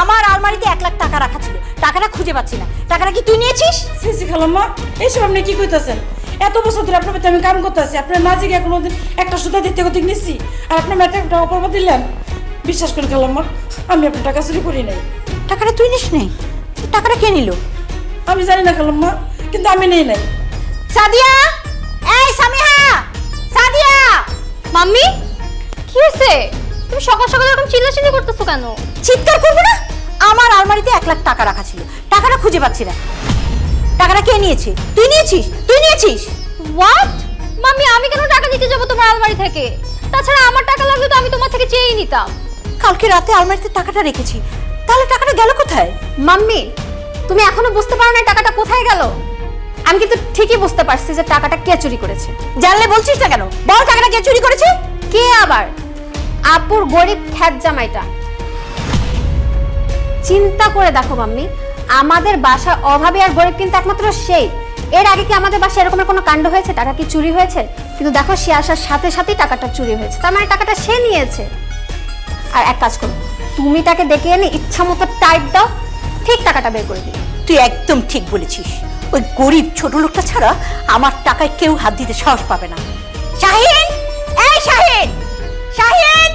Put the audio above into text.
আমার আলমারিতে 1 লাখ টাকা রাখা ছিল, টাকাটা খুঁজে পাচ্ছি না। টাকাটা কি তুই নিয়েছিস? সিসি খালাম্মা, এইসব আপনি কি কইতাছেন? এত বছর ধরে আপনার বাড়িতে আমি কাম করতেছি, আপনার না জিগে কোনোদিন একটা সুতা দিতে কোথাও নিচ্ছি, আর আপনার মেয়েটা একটা অপরাধ দিলেন? বিশ্বাস করেন খালাম্মা, আমি আপনার টাকা চুরি করি নাই। টাকাটা তুই নিস নাই? টাকাটা কে নিল? আমি জানি না খালাম্মা, কিন্তু আমি নেই নাই। সাদিয়া, এই সামিহা, সাদিয়া। মাম্মি, কি হয়েছে? তুমি সকাল সকাল এরকম চিল্লাচিল্লি করতেছো কেন? চিৎকার করবো না? আমার আলমারিতে 1 লাখ টাকা রাখা ছিল, টাকাটা খুঁজে পাচ্ছি না। টাকাটা কে নিয়েছে? তুই নিয়েছিস? তুই নিয়েছিস? হোয়াট? মাম্মি, আমি কেন টাকা নিতে যাবো তোমার আলমারি থেকে? তাছাড়া আমার টাকা লাগলে তো আমি তোমার থেকে চেয়েই নিতাম। কালকে রাতে আলমারিতে টাকাটা রেখেছি, তাহলে টাকাটা গেল কোথায়? মাম্মি, তুমি এখনো বুঝতে পারো না টাকাটা কোথায় গেল? আমি কিন্তু ঠিকই বুঝতে পারছি যে টাকাটা কে চুরি করেছে। জানলে বলছিস না কেন? বল টাকাটা কে চুরি করেছে? কে আবার? আপুর গরিব খ্যাত জামাইটা। চিন্তা করে দেখো মাম্মি, আমাদের বাসার অভাবী আর গরিব কিন্তু একমাত্র সেই। এর আগে কি আমাদের বাসায় এরকমের কোনো কাণ্ড হয়েছে? টাকা কি চুরি হয়েছে? কিন্তু দেখো, সে আসার সাথে সাথেই টাকাটা চুরি হয়েছে, তার মানে টাকাটা সে নিয়েছে। আর এক কাজ করো, তুমি তাকে ডেকে এনে ইচ্ছা মতো টাইট দাও, ঠিক টাকাটা বের করে দিই। তুই একদম ঠিক বলেছিস। ওই গরিব ছোট লোকটা ছাড়া আমার টাকায় কেউ হাত দিতে সাহস পাবে না। শাহিন, এই শাহিন, শাহিন।